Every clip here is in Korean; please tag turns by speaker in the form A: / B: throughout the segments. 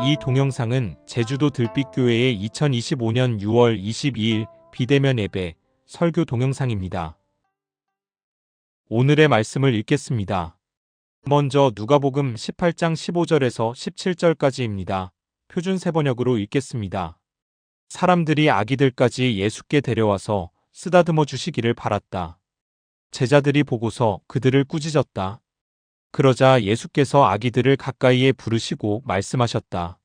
A: 이 동영상은 제주도 들빛교회의 2025년 6월 22일 비대면 예배 설교 동영상입니다. 오늘의 말씀을 읽겠습니다. 먼저 누가복음 18장 15절에서 17절까지입니다. 표준 세번역으로 읽겠습니다. 사람들이 아기들까지 예수께 데려와서 쓰다듬어 주시기를 바랐다. 제자들이 보고서 그들을 꾸짖었다. 그러자 예수께서 아기들을 가까이에 부르시고 말씀하셨다.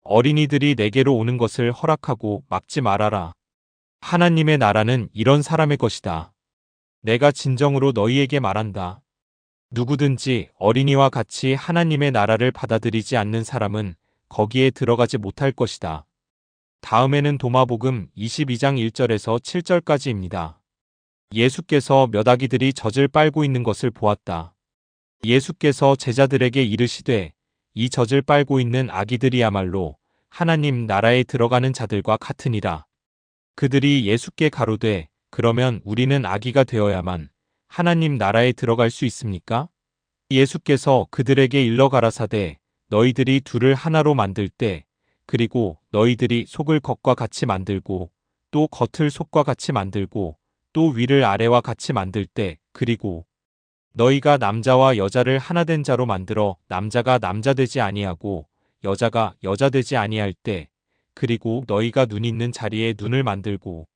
A: 어린이들이 내게로 오는 것을 허락하고 막지 말아라. 하나님의 나라는 이런 사람의 것이다. 내가 진정으로 너희에게 말한다. 누구든지 어린이와 같이 하나님의 나라를 받아들이지 않는 사람은 거기에 들어가지 못할 것이다. 다음에는 도마복음 22장 1절에서 7절까지입니다. 예수께서 몇 아기들이 젖을 빨고 있는 것을 보았다. 예수께서 제자들에게 이르시되 이 젖을 빨고 있는 아기들이야말로 하나님 나라에 들어가는 자들과 같으니라. 그들이 예수께 가로되 그러면 우리는 아기가 되어야만 하나님 나라에 들어갈 수 있습니까? 예수께서 그들에게 일러 가라사대 너희들이 둘을 하나로 만들 때 그리고 너희들이 속을 겉과 같이 만들고 또 겉을 속과 같이 만들고 또 위를 아래와 같이 만들 때 그리고 너희가 남자와 여자를 하나 된 자로 만들어 남자가 남자 되지 아니하고 여자가 여자 되지 아니할 때 그리고 너희가 눈 있는 자리에 눈을 만들고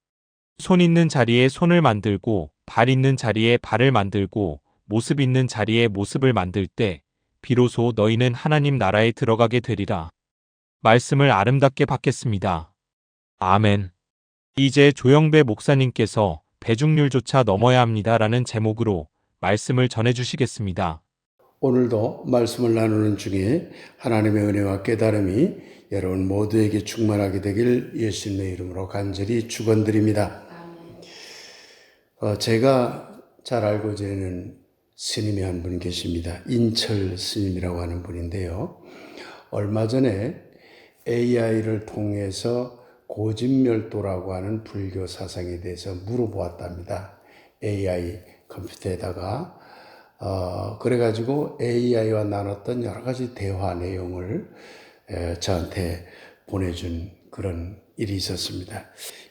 A: 손 있는 자리에 손을 만들고 발 있는 자리에 발을 만들고 모습 있는 자리에 모습을 만들 때 비로소 너희는 하나님 나라에 들어가게 되리라. 말씀을 아름답게 받겠습니다. 아멘. 이제 조영배 목사님께서 배중률조차 넘어야 합니다라는 제목으로 말씀을 전해주시겠습니다.
B: 오늘도 말씀을 나누는 중에 하나님의 은혜와 깨달음이 여러분 모두에게 충만하게 되길 예수님의 이름으로 간절히 축원드립니다. 제가 잘 알고 지내는 스님이 한 분 계십니다. 인철 스님이라고 하는 분인데요. 얼마 전에 AI를 통해서 고진멸도라고 하는 불교 사상에 대해서 물어보았답니다. AI 컴퓨터에다가 그래가지고 AI와 나눴던 여러 가지 대화 내용을 저한테 보내준 그런 일이 있었습니다.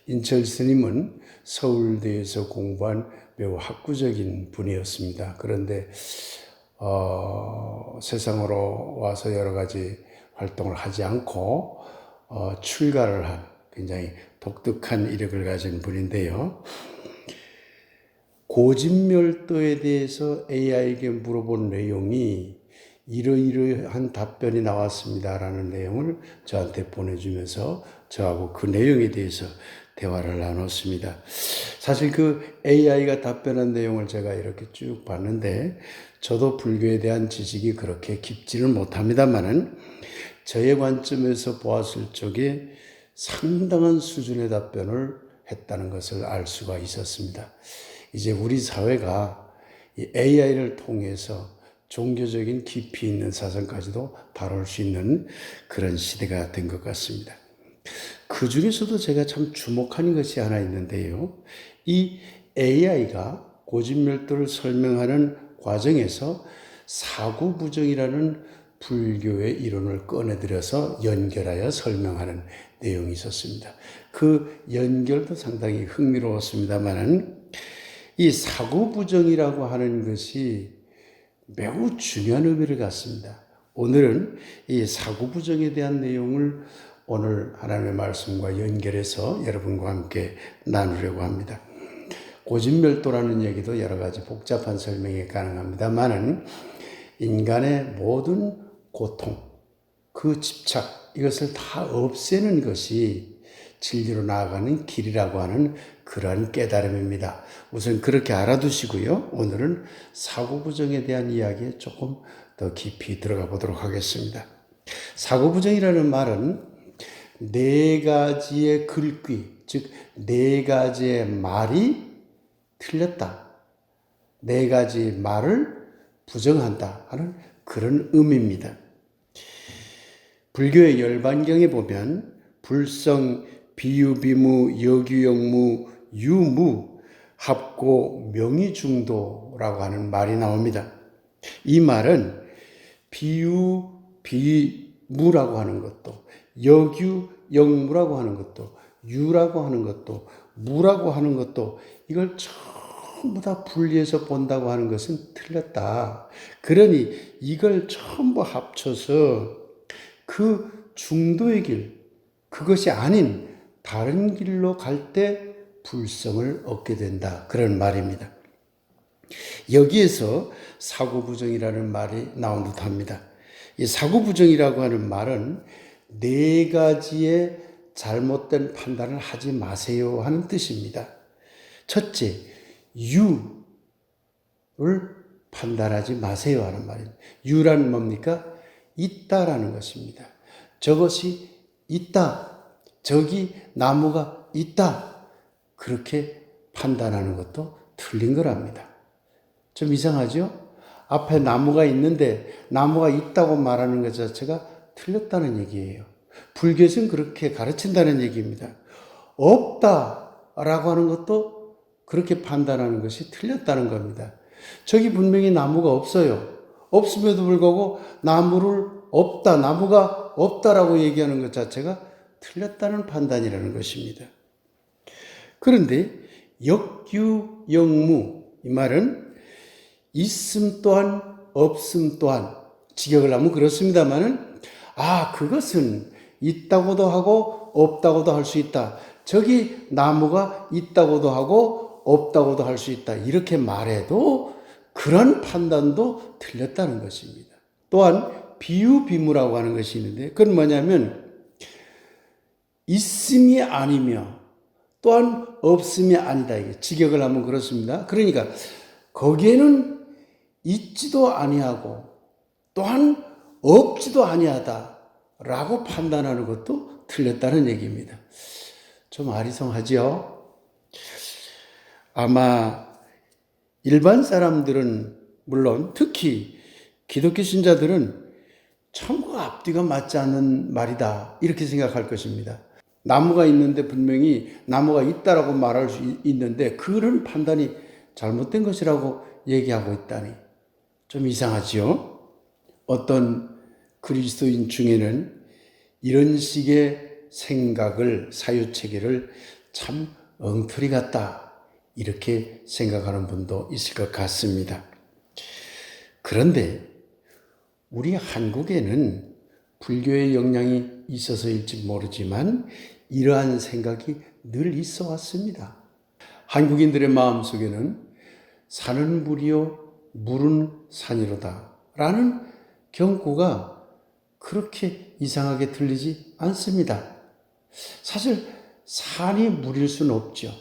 B: 인철 스님은 서울대에서 공부한 매우 학구적인 분이었습니다. 그런데 세상으로 와서 여러 가지 활동을 하지 않고 출가를 한 굉장히 독특한 이력을 가진 분인데요. 고진멸도에 대해서 AI에게 물어본 내용이 이러이러한 답변이 나왔습니다라는 내용을 저한테 보내주면서 저하고 그 내용에 대해서 대화를 나눴습니다. 사실 그 AI가 답변한 내용을 제가 이렇게 쭉 봤는데 저도 불교에 대한 지식이 그렇게 깊지는 못합니다만은 저의 관점에서 보았을 적에 상당한 수준의 답변을 했다는 것을 알 수가 있었습니다. 이제 우리 사회가 이 AI를 통해서 종교적인 깊이 있는 사상까지도 다룰 수 있는 그런 시대가 된 것 같습니다. 그 중에서도 제가 참 주목하는 것이 하나 있는데요. 이 AI가 고진멸도를 설명하는 과정에서 사구부정이라는 불교의 이론을 꺼내들여서 연결하여 설명하는 내용이 있었습니다. 그 연결도 상당히 흥미로웠습니다만 이 사구부정이라고 하는 것이 매우 중요한 의미를 갖습니다. 오늘은 이 사구부정에 대한 내용을 오늘 하나님의 말씀과 연결해서 여러분과 함께 나누려고 합니다. 고진멸도라는 얘기도 여러 가지 복잡한 설명이 가능합니다만은 인간의 모든 고통, 그 집착, 이것을 다 없애는 것이 진리로 나아가는 길이라고 하는 그러한 깨달음입니다. 우선 그렇게 알아두시고요. 오늘은 사고부정에 대한 이야기에 조금 더 깊이 들어가 보도록 하겠습니다. 사고부정이라는 말은 네 가지의 글귀, 즉 네 가지의 말이 틀렸다. 네 가지 말을 부정한다 하는 그런 의미입니다. 불교의 열반경에 보면 불성, 비유비무, 여규영무, 유무, 합고, 명의중도라고 하는 말이 나옵니다. 이 말은 비유, 무라고 하는 것도, 역유, 역무라고 하는 것도, 유라고 하는 것도, 무라고 하는 것도, 이걸 전부 다 분리해서 본다고 하는 것은 틀렸다. 그러니 이걸 전부 합쳐서 그 중도의 길, 그것이 아닌 다른 길로 갈 때 불성을 얻게 된다. 그런 말입니다. 여기에서 사고부정이라는 말이 나온 듯합니다. 이 사고부정이라고 하는 말은 네 가지의 잘못된 판단을 하지 마세요 하는 뜻입니다. 첫째, 유를 판단하지 마세요 하는 말입니다. 유란 뭡니까? 있다라는 것입니다. 저것이 있다. 저기 나무가 있다. 그렇게 판단하는 것도 틀린 거랍니다. 좀 이상하죠? 앞에 나무가 있는데 나무가 있다고 말하는 것 자체가 틀렸다는 얘기예요. 불교에서는 그렇게 가르친다는 얘기입니다. 없다라고 하는 것도 그렇게 판단하는 것이 틀렸다는 겁니다. 저기 분명히 나무가 없어요. 없음에도 불구하고 나무가 없다라고 얘기하는 것 자체가 틀렸다는 판단이라는 것입니다. 그런데 역유역무, 이 말은 있음 또한 없음 또한, 직역을 하면 그렇습니다만은 그것은 있다고도 하고 없다고도 할 수 있다. 저기 나무가 있다고도 하고 없다고도 할 수 있다. 이렇게 말해도 그런 판단도 틀렸다는 것입니다. 또한 비유비무라고 하는 것이 있는데 그건 뭐냐면 있음이 아니며 또한 없음이 아니다. 이게 직역을 하면 그렇습니다. 그러니까 거기에는 있지도 아니하고 또한 없지도 아니하다라고 판단하는 것도 틀렸다는 얘기입니다. 좀 아리송하죠? 아마 일반 사람들은 물론 특히 기독교 신자들은 참고 앞뒤가 맞지 않는 말이다 이렇게 생각할 것입니다. 나무가 있는데 분명히 나무가 있다라고 말할 수 있는데 그런 판단이 잘못된 것이라고 얘기하고 있다니 좀 이상하지요? 어떤 그리스도인 중에는 이런 식의 생각을, 사유체계를 참 엉터리 같다 이렇게 생각하는 분도 있을 것 같습니다. 그런데 우리 한국에는 불교의 영향이 있어서일지 모르지만 이러한 생각이 늘 있어 왔습니다. 한국인들의 마음속에는 산은 물이요 물은 산이로다 라는 경고가 그렇게 이상하게 들리지 않습니다. 사실 산이 물일 수는 없죠.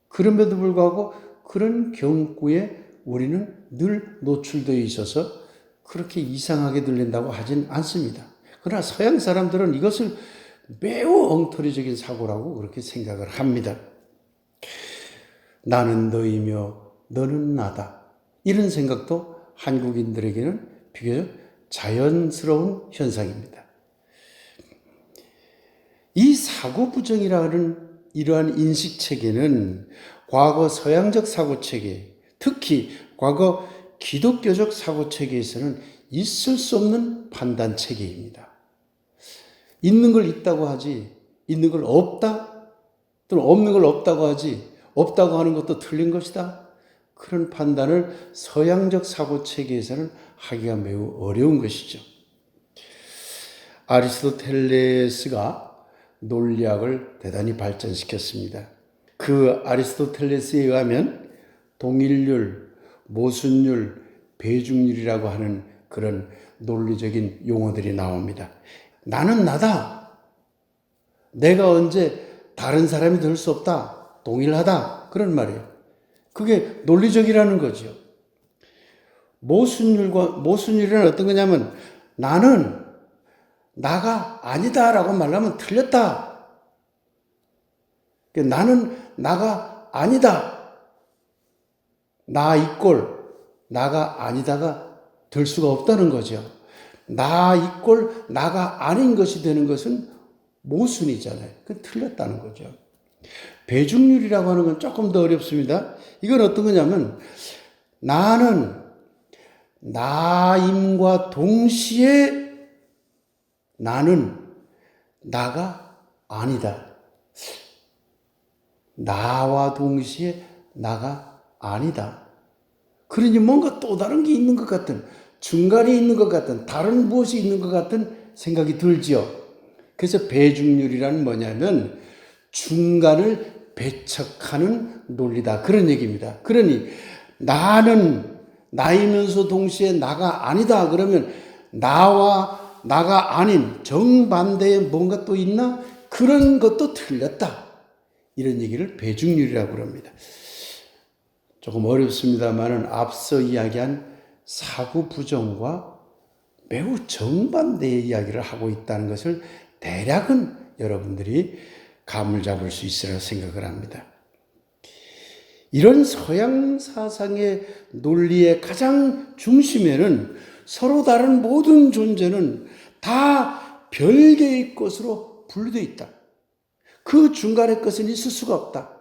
B: 그럼에도 불구하고 그런 경고에 우리는 늘 노출되어 있어서 그렇게 이상하게 들린다고 하진 않습니다. 그러나 서양 사람들은 이것을 매우 엉터리적인 사고라고 그렇게 생각을 합니다. 나는 너이며 너는 나다. 이런 생각도 한국인들에게는 비교적 자연스러운 현상입니다. 이 사고부정이라는 이러한 인식체계는 과거 서양적 사고체계, 특히 과거 기독교적 사고체계에서는 있을 수 없는 판단체계입니다. 있는 걸 있다고 하지, 있는 걸 없다? 또는 없는 걸 없다고 하지, 없다고 하는 것도 틀린 것이다? 그런 판단을 서양적 사고체계에서는 하기가 매우 어려운 것이죠. 아리스토텔레스가 논리학을 대단히 발전시켰습니다. 그 아리스토텔레스에 의하면 동일률, 모순율, 배중률이라고 하는 그런 논리적인 용어들이 나옵니다. 나는 나다. 내가 언제 다른 사람이 될 수 없다. 동일하다. 그런 말이에요. 그게 논리적이라는 거죠. 모순율은 어떤 거냐면 나는 나가 아니다라고 말하면 틀렸다. 나는 나가 아니다. 나 이꼴 나가 아니다가 될 수가 없다는 거죠. 나 이꼴 나가 아닌 것이 되는 것은 모순이잖아요. 그건 틀렸다는 거죠. 배중률이라고 하는 건 조금 더 어렵습니다. 이건 어떤 거냐면 나는 나임과 동시에 나는 나가 아니다. 나와 동시에 나가 아니다. 그러니 뭔가 또 다른 게 있는 것 같은, 중간에 있는 것 같은, 다른 무엇이 있는 것 같은 생각이 들지요. 그래서 배중률이란 뭐냐면 중간을 배척하는 논리다. 그런 얘기입니다. 그러니 나는 나이면서 동시에 나가 아니다. 그러면 나와 나가 아닌 정반대에 뭔가 또 있나? 그런 것도 틀렸다. 이런 얘기를 배중률이라고 합니다. 조금 어렵습니다만은 앞서 이야기한 사고 부정과 매우 정반대의 이야기를 하고 있다는 것을 대략은 여러분들이 감을 잡을 수 있으리라 생각을 합니다. 이런 서양 사상의 논리의 가장 중심에는 서로 다른 모든 존재는 다 별개의 것으로 분리되어 있다. 그 중간의 것은 있을 수가 없다.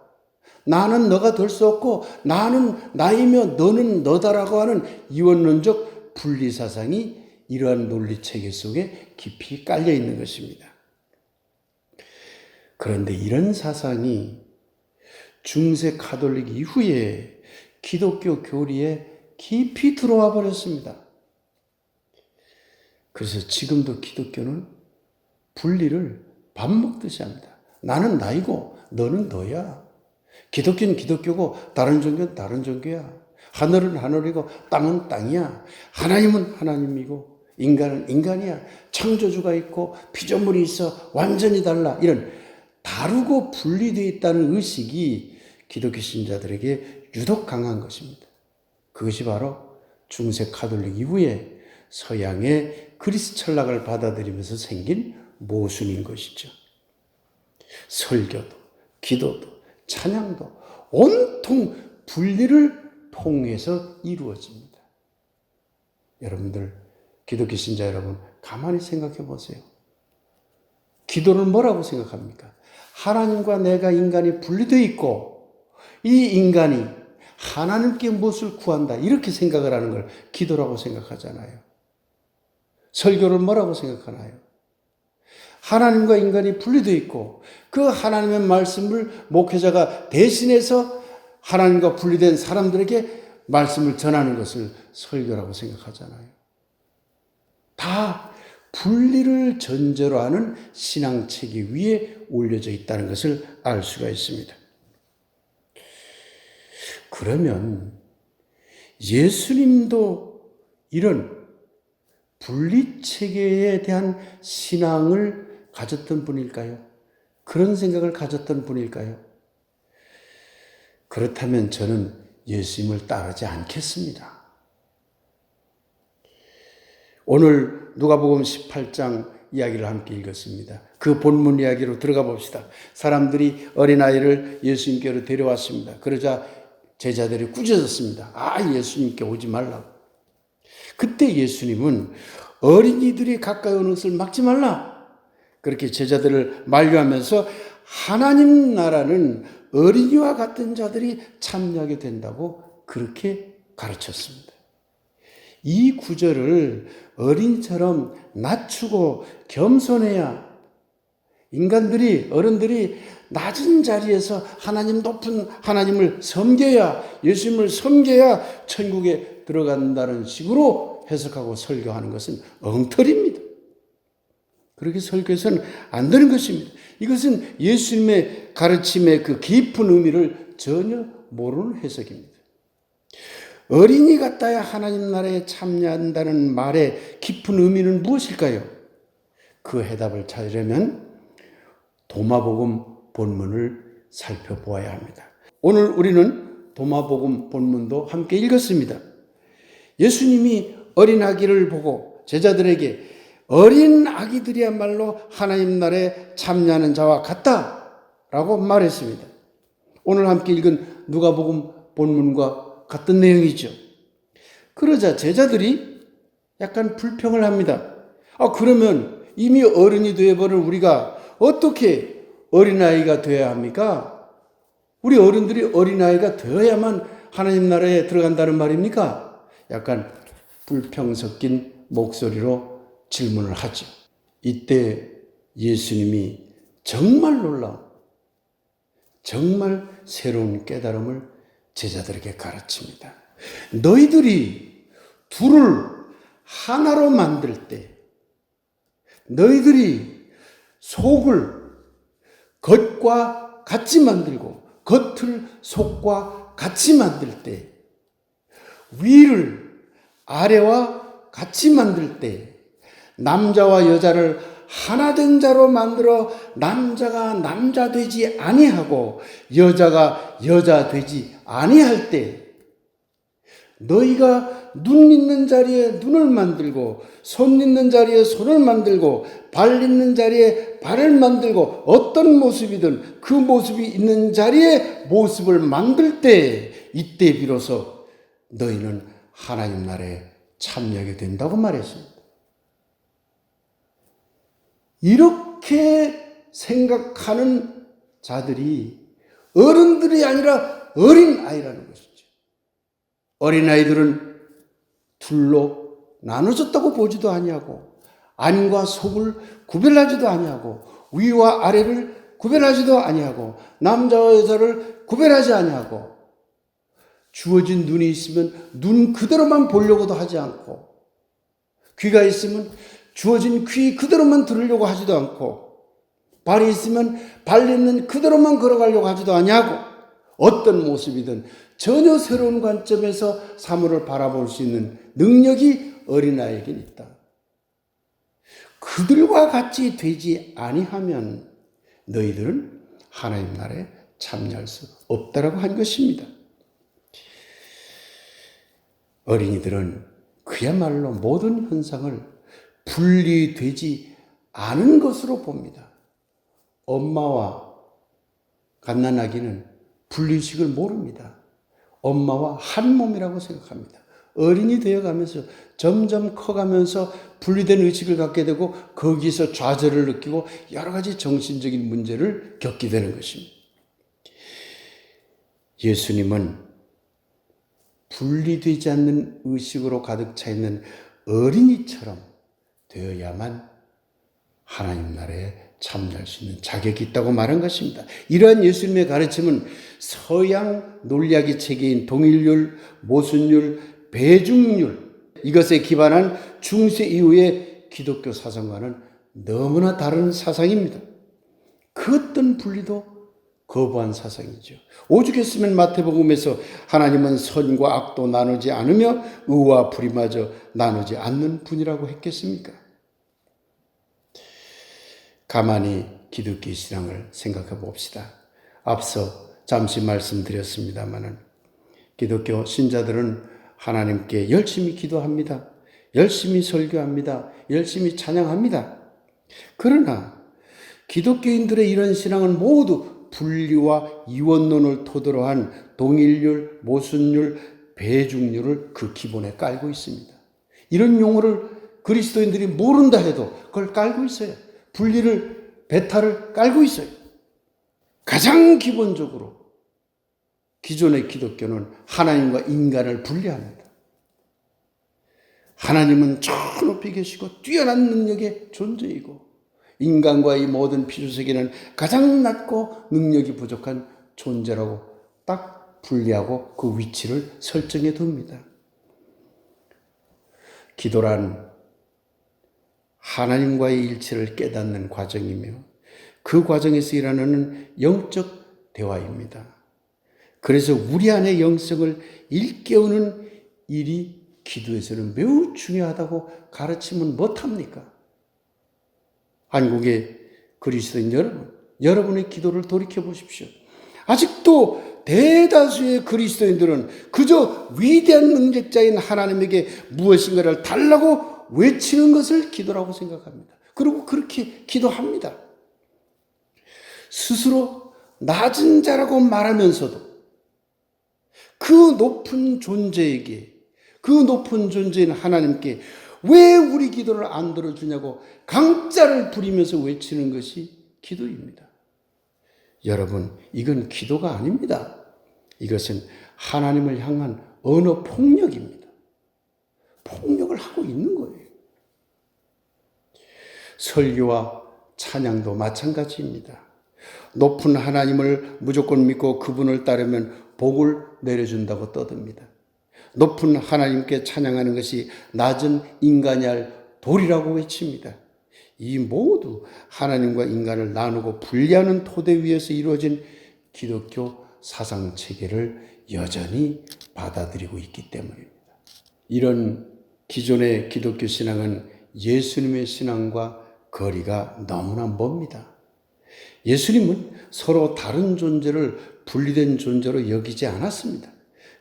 B: 나는 너가 될 수 없고 나는 나이며 너는 너다라고 하는 이원론적 분리사상이 이러한 논리체계 속에 깊이 깔려 있는 것입니다. 그런데 이런 사상이 중세 가톨릭 이후에 기독교 교리에 깊이 들어와 버렸습니다. 그래서 지금도 기독교는 분리를 밥 먹듯이 합니다. 나는 나이고 너는 너야. 기독교는 기독교고 다른 종교는 다른 종교야. 하늘은 하늘이고 땅은 땅이야. 하나님은 하나님이고 인간은 인간이야. 창조주가 있고 피조물이 있어. 완전히 달라. 이런 다르고 분리되어 있다는 의식이 기독교 신자들에게 유독 강한 것입니다. 그것이 바로 중세 가톨릭 이후에 서양의 그리스 철학을 받아들이면서 생긴 모순인 것이죠. 설교도, 기도도, 찬양도 온통 분리를 통해서 이루어집니다. 여러분들, 기독교 신자 여러분, 가만히 생각해 보세요. 기도를 뭐라고 생각합니까? 하나님과 내가 인간이 분리되어 있고 이 인간이 하나님께 무엇을 구한다 이렇게 생각을 하는 걸 기도라고 생각하잖아요. 설교를 뭐라고 생각하나요? 하나님과 인간이 분리되어 있고 그 하나님의 말씀을 목회자가 대신해서 하나님과 분리된 사람들에게 말씀을 전하는 것을 설교라고 생각하잖아요. 다 분리를 전제로 하는 신앙체계 위에 올려져 있다는 것을 알 수가 있습니다. 그러면 예수님도 이런 분리체계에 대한 신앙을 가졌던 분일까요? 그런 생각을 가졌던 분일까요? 그렇다면 저는 예수님을 따르지 않겠습니다. 오늘 누가복음 18장 이야기를 함께 읽었습니다. 그 본문 이야기로 들어가 봅시다. 사람들이 어린아이를 예수님께로 데려왔습니다. 그러자 제자들이 꾸짖었습니다. 예수님께 오지 말라고. 그때 예수님은 어린이들이 가까이 오는 것을 막지 말라. 그렇게 제자들을 만류하면서 하나님 나라는 어린이와 같은 자들이 참여하게 된다고 그렇게 가르쳤습니다. 이 구절을 어린이처럼 낮추고 겸손해야 인간들이, 어른들이 낮은 자리에서 하나님 높은 하나님을 섬겨야, 예수님을 섬겨야 천국에 들어간다는 식으로 해석하고 설교하는 것은 엉터리입니다. 그렇게 설교해서는 안 되는 것입니다. 이것은 예수님의 가르침의 그 깊은 의미를 전혀 모르는 해석입니다. 어린이 같아야 하나님 나라에 참여한다는 말의 깊은 의미는 무엇일까요? 그 해답을 찾으려면 도마복음 본문을 살펴보아야 합니다. 오늘 우리는 도마복음 본문도 함께 읽었습니다. 예수님이 어린 아기를 보고 제자들에게 어린 아기들이야말로 하나님 나라에 참여하는 자와 같다라고 말했습니다. 오늘 함께 읽은 누가복음 본문과 같은 내용이죠. 그러자 제자들이 약간 불평을 합니다. 그러면 이미 어른이 되어버린 우리가 어떻게 어린아이가 되어야 합니까? 우리 어른들이 어린아이가 되어야만 하나님 나라에 들어간다는 말입니까? 약간 불평 섞인 목소리로 질문을 하죠. 이때 예수님이 정말 놀라운, 정말 새로운 깨달음을 제자들에게 가르칩니다. 너희들이 둘을 하나로 만들 때, 너희들이 속을 겉과 같이 만들고 겉을 속과 같이 만들 때, 위를 아래와 같이 만들 때, 남자와 여자를 하나 된 자로 만들어 남자가 남자 되지 아니하고 여자가 여자 되지 아니할 때, 너희가 눈 있는 자리에 눈을 만들고 손 있는 자리에 손을 만들고 발 있는 자리에 발을 만들고 어떤 모습이든 그 모습이 있는 자리에 모습을 만들 때, 이때 비로소 너희는 하나님 나라에 참여하게 된다고 말했습니다. 이렇게 생각하는 자들이 어른들이 아니라 어린아이라는 것이죠. 어린아이들은 둘로 나눠졌다고 보지도 아니하고 안과 속을 구별하지도 아니하고 위와 아래를 구별하지도 아니하고 남자와 여자를 구별하지 아니하고 주어진 눈이 있으면 눈 그대로만 보려고도 하지 않고 귀가 있으면 주어진 귀 그대로만 들으려고 하지도 않고 발이 있으면 발 있는 그대로만 걸어가려고 하지도 아니하고 어떤 모습이든 전혀 새로운 관점에서 사물을 바라볼 수 있는 능력이 어린아이에겐 있다. 그들과 같이 되지 아니하면 너희들은 하나님 나라에 참여할 수 없다라고 한 것입니다. 어린이들은 그야말로 모든 현상을 분리되지 않은 것으로 봅니다. 엄마와 갓난아기는 분리식을 모릅니다. 엄마와 한 몸이라고 생각합니다. 어린이 되어가면서 점점 커가면서 분리된 의식을 갖게 되고 거기서 좌절을 느끼고 여러 가지 정신적인 문제를 겪게 되는 것입니다. 예수님은 분리되지 않는 의식으로 가득 차 있는 어린이처럼 되어야만 하나님 나라에 참여할 수 있는 자격이 있다고 말한 것입니다. 이러한 예수님의 가르침은 서양 논리학의 체계인 동일률, 모순율, 배중률, 이것에 기반한 중세 이후의 기독교 사상과는 너무나 다른 사상입니다. 그 어떤 분리도 거부한 사상이죠. 오죽했으면 마태복음에서 하나님은 선과 악도 나누지 않으며 의와 불의마저 나누지 않는 분이라고 했겠습니까? 가만히 기독교 신앙을 생각해 봅시다. 앞서 잠시 말씀드렸습니다마는 기독교 신자들은 하나님께 열심히 기도합니다. 열심히 설교합니다. 열심히 찬양합니다. 그러나 기독교인들의 이런 신앙은 모두 분리와 이원론을 토대로 한 동일률, 모순율, 배중률을 그 기본에 깔고 있습니다. 이런 용어를 그리스도인들이 모른다 해도 그걸 깔고 있어요. 분리를, 배타를 깔고 있어요. 가장 기본적으로 기존의 기독교는 하나님과 인간을 분리합니다. 하나님은 저 높이 계시고 뛰어난 능력의 존재이고 인간과 이 모든 피조세계는 가장 낮고 능력이 부족한 존재라고 딱 분리하고 그 위치를 설정해 둡니다. 기도란 하나님과의 일치를 깨닫는 과정이며 그 과정에서 일어나는 영적 대화입니다. 그래서 우리 안의 영성을 일깨우는 일이 기도에서는 매우 중요하다고 가르치면 못합니까? 한국의 그리스도인 여러분, 여러분의 기도를 돌이켜 보십시오. 아직도 대다수의 그리스도인들은 그저 위대한 능력자인 하나님에게 무엇인가를 달라고 외치는 것을 기도라고 생각합니다. 그리고 그렇게 기도합니다. 스스로 낮은 자라고 말하면서도 그 높은 존재에게, 그 높은 존재인 하나님께 왜 우리 기도를 안 들어주냐고 강짜를 부리면서 외치는 것이 기도입니다. 여러분, 이건 기도가 아닙니다. 이것은 하나님을 향한 언어 폭력입니다. 폭력을 하고 있는 거예요. 설교와 찬양도 마찬가지입니다. 높은 하나님을 무조건 믿고 그분을 따르면 복을 내려준다고 떠듭니다. 높은 하나님께 찬양하는 것이 낮은 인간이 할 도리라고 외칩니다. 이 모두 하나님과 인간을 나누고 분리하는 토대 위에서 이루어진 기독교 사상체계를 여전히 받아들이고 있기 때문입니다. 이런 기존의 기독교 신앙은 예수님의 신앙과 거리가 너무나 멉니다. 예수님은 서로 다른 존재를 분리된 존재로 여기지 않았습니다.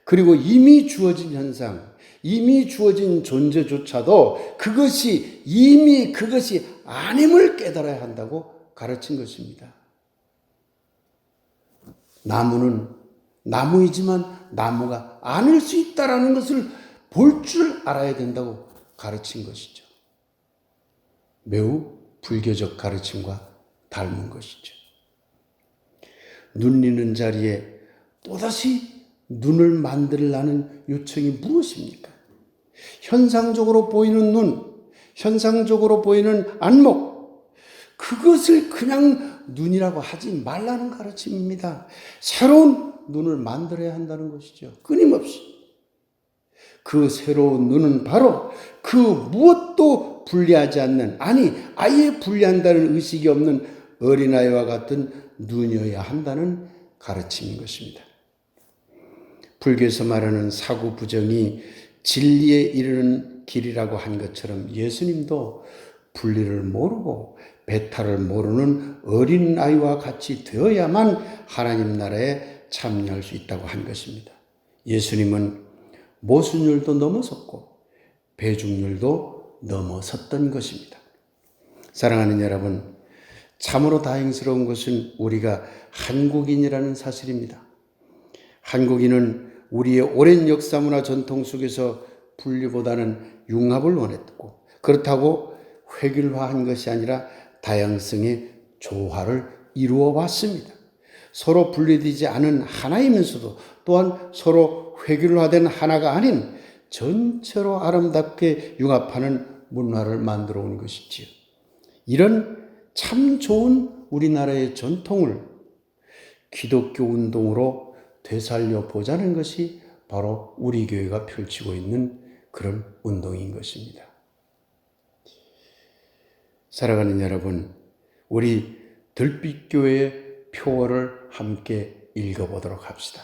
B: 그리고 이미 주어진 현상, 이미 주어진 존재조차도 그것이 아님을 깨달아야 한다고 가르친 것입니다. 나무는 나무이지만 나무가 아닐 수 있다라는 것을 볼 줄 알아야 된다고 가르친 것이죠. 매우 불교적 가르침과 닮은 것이죠. 눈 있는 자리에 또다시 눈을 만들라는 요청이 무엇입니까? 현상적으로 보이는 눈, 현상적으로 보이는 안목, 그것을 그냥 눈이라고 하지 말라는 가르침입니다. 새로운 눈을 만들어야 한다는 것이죠. 끊임없이. 그 새로운 눈은 바로 그 무엇도 분리하지 않는, 아예 분리한다는 의식이 없는 어린아이와 같은 눈이어야 한다는 가르침인 것입니다. 불교에서 말하는 사고부정이 진리에 이르는 길이라고 한 것처럼 예수님도 분리를 모르고 배탈을 모르는 어린아이와 같이 되어야만 하나님 나라에 참여할 수 있다고 한 것입니다. 예수님은 모순율도 넘어섰고 배중률도 넘어섰던 것입니다. 사랑하는 여러분, 참으로 다행스러운 것은 우리가 한국인이라는 사실입니다. 한국인은 우리의 오랜 역사 문화 전통 속에서 분리보다는 융합을 원했고, 그렇다고 획일화한 것이 아니라 다양성의 조화를 이루어 왔습니다. 서로 분리되지 않은 하나이면서도 또한 서로 획일화된 하나가 아닌 전체로 아름답게 융합하는 문화를 만들어 온 것이지요. 이런 참 좋은 우리나라의 전통을 기독교 운동으로 되살려 보자는 것이 바로 우리 교회가 펼치고 있는 그런 운동인 것입니다. 사랑하는 여러분, 우리 들빛교회의 표어를 함께 읽어보도록 합시다.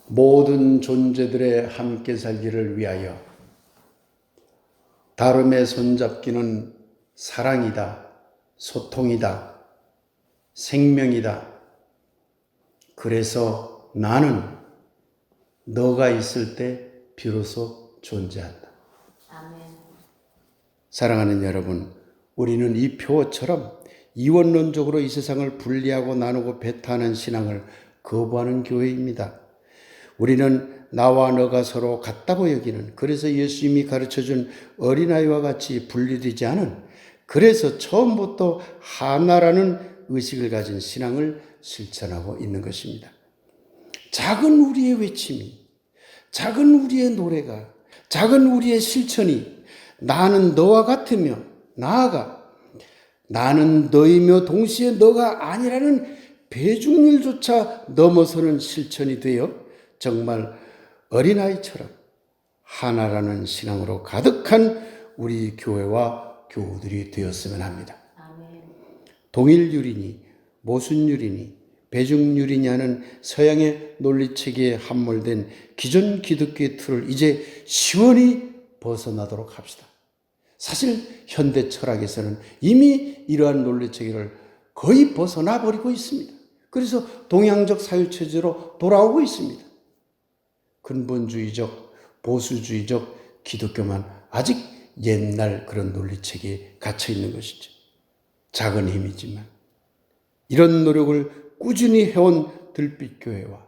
B: 모든 존재들의 함께 살기를 위하여 다름의 손잡기는 사랑이다, 소통이다, 생명이다. 그래서 나는 너가 있을 때 비로소 존재한다. 아멘. 사랑하는 여러분, 우리는 이 표어처럼 이원론적으로 이 세상을 분리하고 나누고 배타하는 신앙을 거부하는 교회입니다. 우리는 나와 너가 서로 같다고 여기는, 그래서 예수님이 가르쳐준 어린아이와 같이 분리되지 않은, 그래서 처음부터 하나라는 의식을 가진 신앙을 실천하고 있는 것입니다. 작은 우리의 외침이, 작은 우리의 노래가, 작은 우리의 실천이 나는 너와 같으며 나아가 나는 너이며 동시에 너가 아니라는 배중률조차 넘어서는 실천이 되어 정말 어린아이처럼 하나라는 신앙으로 가득한 우리 교회와 교우들이 되었으면 합니다. 아멘. 동일률이니 모순율이니 배중률이냐는 서양의 논리체계에 함몰된 기존 기독교의 틀을 이제 시원히 벗어나도록 합시다. 사실 현대 철학에서는 이미 이러한 논리체계를 거의 벗어나 버리고 있습니다. 그래서 동양적 사유체제로 돌아오고 있습니다. 근본주의적, 보수주의적 기독교만 아직 옛날 그런 논리체계에 갇혀 있는 것이죠. 작은 힘이지만 이런 노력을 꾸준히 해온 들빛교회와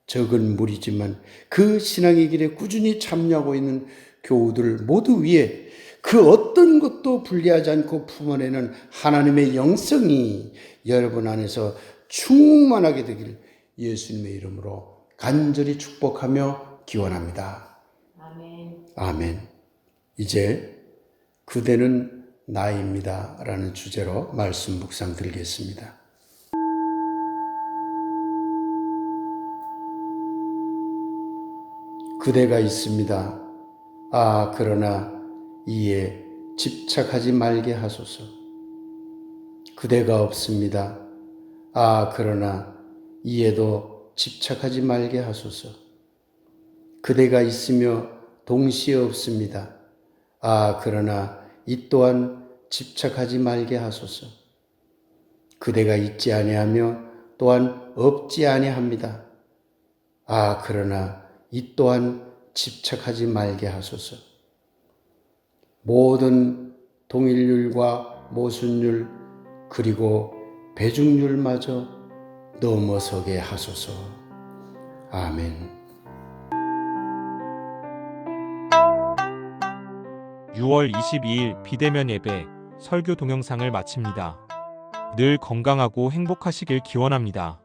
B: 적은 무리지만 그 신앙의 길에 꾸준히 참여하고 있는 교우들 모두 위에 그 어떤 것도 분리하지 않고 품어내는 하나님의 영성이 여러분 안에서 충만하게 되길 예수님의 이름으로 간절히 축복하며 기원합니다. 아멘. 아멘. 이제 그대는 나입니다. 라는 주제로 말씀 묵상 드리겠습니다. 그대가 있습니다. 그러나 이에 집착하지 말게 하소서. 그대가 없습니다. 그러나 이에도 집착하지 말게 하소서. 그대가 있으며 동시에 없습니다. 그러나 이 또한 집착하지 말게 하소서. 그대가 있지 아니하며 또한 없지 아니합니다. 그러나 이 또한 집착하지 말게 하소서. 모든 동일률과 모순율 그리고 배중률마저 넘어서게 하소서. 아멘.
A: 6월 22일 비대면 예배 설교 동영상을 마칩니다. 늘 건강하고 행복하시길 기원합니다.